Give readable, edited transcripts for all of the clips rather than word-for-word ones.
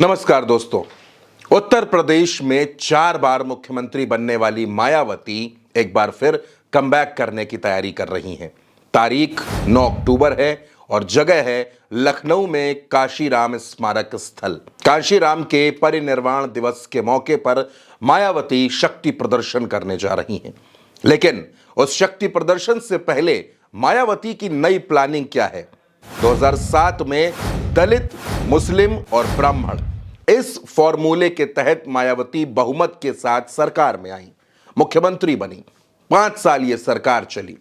नमस्कार दोस्तों। उत्तर प्रदेश में 4 बार मुख्यमंत्री बनने वाली मायावती एक बार फिर कमबैक करने की तैयारी कर रही हैं। तारीख 9 अक्टूबर है और जगह है लखनऊ में काशीराम स्मारक स्थल। काशीराम के परिनिर्वाण दिवस के मौके पर मायावती शक्ति प्रदर्शन करने जा रही हैं। लेकिन उस शक्ति प्रदर्शन से पहले मायावती की नई प्लानिंग क्या है? 2007 में दलित, मुस्लिम और ब्राह्मण इस फॉर्मूले के तहत मायावती बहुमत के साथ सरकार में आई, मुख्यमंत्री बनी। 5 साल ये सरकार चली,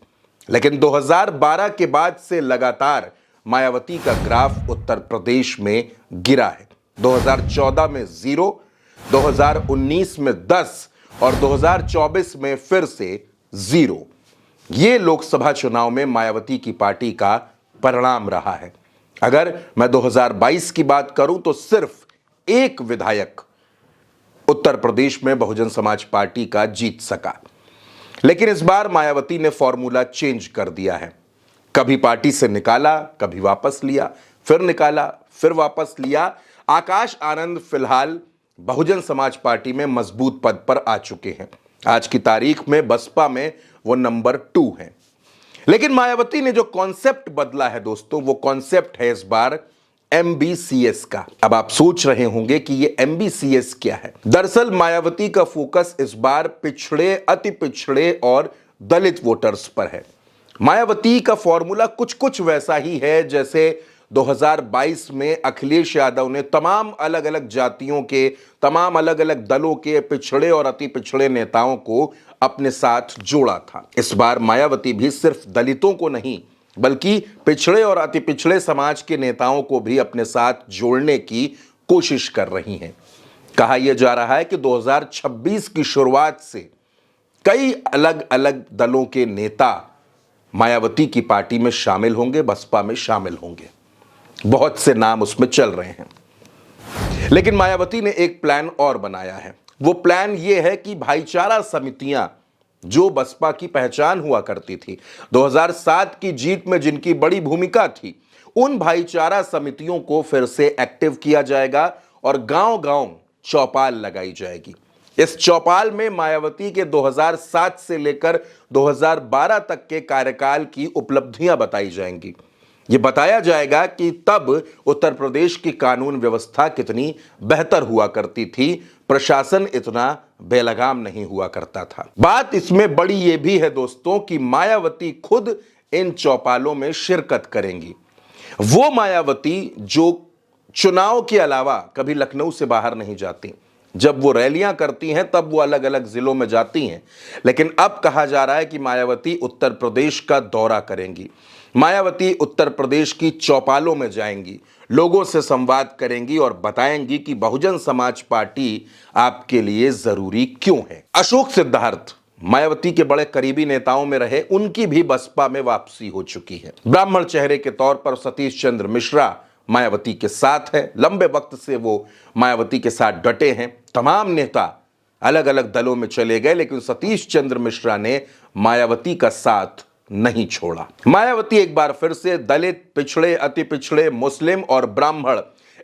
लेकिन 2012 के बाद से लगातार मायावती का ग्राफ उत्तर प्रदेश में गिरा है। 2014 में 0, 2019 में 10 और 2024 में फिर से 0। ये लोकसभा चुनाव में मायावती की पार्टी का परिणाम रहा है। अगर मैं 2022 की बात करूं तो सिर्फ एक विधायक उत्तर प्रदेश में बहुजन समाज पार्टी का जीत सका। लेकिन इस बार मायावती ने फॉर्मूला चेंज कर दिया है। कभी पार्टी से निकाला, कभी वापस लिया, फिर निकाला, फिर वापस लिया। आकाश आनंद फिलहाल बहुजन समाज पार्टी में मजबूत पद पर आ चुके हैं। आज की तारीख में बसपा में वो नंबर 2 हैं। लेकिन मायावती ने जो कॉन्सेप्ट बदला है दोस्तों, वो कॉन्सेप्ट है इस बार MBCS का। अब आप सोच रहे होंगे कि ये MBCS क्या है। दरअसल मायावती का फोकस इस बार पिछड़े, अति पिछड़े और दलित वोटर्स पर है। मायावती का फॉर्मूला कुछ कुछ वैसा ही है जैसे 2022 में अखिलेश यादव ने तमाम अलग अलग जातियों के, तमाम अलग अलग दलों के पिछड़े और अति पिछड़े नेताओं को अपने साथ जोड़ा था। इस बार मायावती भी सिर्फ दलितों को नहीं, बल्कि पिछड़े और अति पिछड़े समाज के नेताओं को भी अपने साथ जोड़ने की कोशिश कर रही हैं। कहा यह जा रहा है कि 2026 की शुरुआत से कई अलग अलग दलों के नेता मायावती की पार्टी में शामिल होंगे, बसपा में शामिल होंगे। बहुत से नाम उसमें चल रहे हैं। लेकिन मायावती ने एक प्लान और बनाया है। वो प्लान ये है कि भाईचारा समितियां जो बसपा की पहचान हुआ करती थी, 2007 की जीत में जिनकी बड़ी भूमिका थी, उन भाईचारा समितियों को फिर से एक्टिव किया जाएगा और गांव-गांव चौपाल लगाई जाएगी। इस चौपाल में मायावती के 2007 से लेकर 2012 तक के कार्यकाल की उपलब्धियां बताई जाएंगी। ये बताया जाएगा कि तब उत्तर प्रदेश की कानून व्यवस्था कितनी बेहतर हुआ करती थी, प्रशासन इतना बेलगाम नहीं हुआ करता था। बात इसमें बड़ी ये भी है दोस्तों कि मायावती खुद इन चौपालों में शिरकत करेंगी। वो मायावती जो चुनाव के अलावा कभी लखनऊ से बाहर नहीं जाती। जब वो रैलियां करती हैं तब वो अलग अलग जिलों में जाती हैं। लेकिन अब कहा जा रहा है कि मायावती उत्तर प्रदेश का दौरा करेंगी। मायावती उत्तर प्रदेश की चौपालों में जाएंगी, लोगों से संवाद करेंगी और बताएंगी कि बहुजन समाज पार्टी आपके लिए जरूरी क्यों है। अशोक सिद्धार्थ मायावती के बड़े करीबी नेताओं में रहे, उनकी भी बसपा में वापसी हो चुकी है। ब्राह्मण चेहरे के तौर पर सतीश चंद्र मिश्रा मायावती के साथ है। लंबे वक्त से वो मायावती के साथ डटे हैं। तमाम नेता अलग अलग दलों में चले गए, लेकिन सतीश चंद्र मिश्रा ने मायावती का साथ नहीं छोड़ा। मायावती एक बार फिर से दलित, पिछड़े, अति पिछड़े, मुस्लिम और ब्राह्मण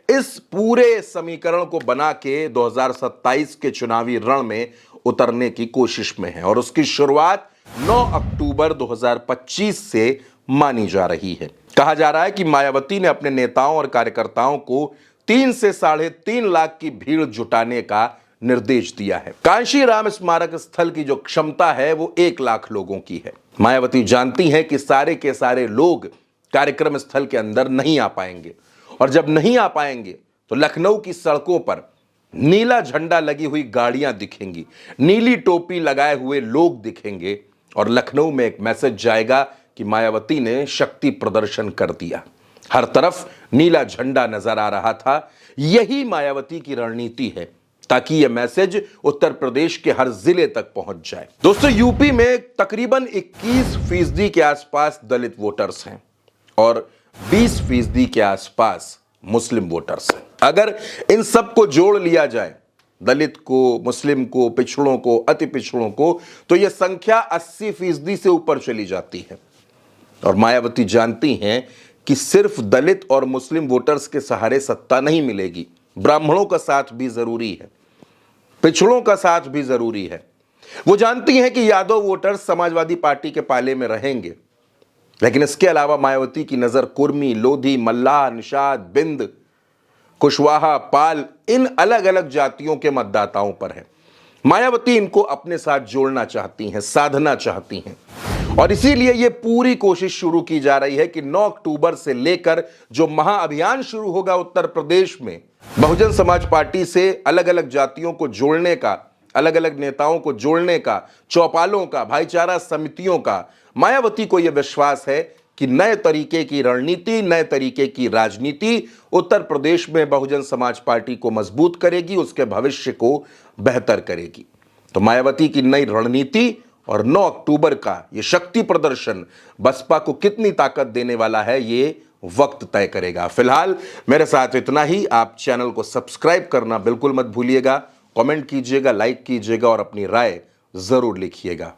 इस पूरे समीकरण को बना के 2027 के चुनावी रण में उतरने की कोशिश में है और उसकी शुरुआत 9 अक्टूबर 2025 से मानी जा रही है। कहा जा रहा है कि मायावती ने अपने नेताओं और कार्यकर्ताओं को 3 से 3.5 लाख की भीड़ जुटाने का निर्देश दिया है। काशीराम स्मारक स्थल की जो क्षमता है वो 1 लाख लोगों की है। मायावती जानती हैं कि सारे के सारे लोग कार्यक्रम स्थल के अंदर नहीं आ पाएंगे और जब नहीं आ पाएंगे तो लखनऊ की सड़कों पर नीला झंडा लगी हुई गाड़ियां दिखेंगी, नीली टोपी लगाए हुए लोग दिखेंगे और लखनऊ में एक मैसेज जाएगा कि मायावती ने शक्ति प्रदर्शन कर दिया। हर तरफ नीला झंडा नजर आ रहा था। यही मायावती की रणनीति है ताकि यह मैसेज उत्तर प्रदेश के हर जिले तक पहुंच जाए। दोस्तों, यूपी में तकरीबन 21% के आसपास दलित वोटर्स हैं और 20% के आसपास मुस्लिम वोटर्स हैं। अगर इन सब को जोड़ लिया जाए, दलित को, मुस्लिम को, पिछड़ों को, अति पिछड़ों को, तो यह संख्या 80% से ऊपर चली जाती है। और मायावती जानती हैं कि सिर्फ दलित और मुस्लिम वोटर्स के सहारे सत्ता नहीं मिलेगी। ब्राह्मणों का साथ भी जरूरी है, पिछड़ों का साथ भी जरूरी है। वो जानती हैं कि यादव वोटर्स समाजवादी पार्टी के पाले में रहेंगे, लेकिन इसके अलावा मायावती की नजर कुर्मी, लोधी, मल्लाह, निषाद, बिंद, कुशवाहा, पाल, इन अलग अलग जातियों के मतदाताओं पर है। मायावती इनको अपने साथ जोड़ना चाहती हैं, साधना चाहती हैं, और इसीलिए यह पूरी कोशिश शुरू की जा रही है कि 9 अक्टूबर से लेकर जो महाअभियान शुरू होगा उत्तर प्रदेश में, बहुजन समाज पार्टी से अलग अलग जातियों को जोड़ने का, अलग अलग नेताओं को जोड़ने का, चौपालों का, भाईचारा समितियों का, मायावती को यह विश्वास है कि नए तरीके की रणनीति, नए तरीके की राजनीति उत्तर प्रदेश में बहुजन समाज पार्टी को मजबूत करेगी, उसके भविष्य को बेहतर करेगी। तो मायावती की नई रणनीति और 9 अक्टूबर का यह शक्ति प्रदर्शन बसपा को कितनी ताकत देने वाला है, ये वक्त तय करेगा। फिलहाल मेरे साथ इतना ही। आप चैनल को सब्सक्राइब करना बिल्कुल मत भूलिएगा, कमेंट कीजिएगा, लाइक कीजिएगा और अपनी राय जरूर लिखिएगा।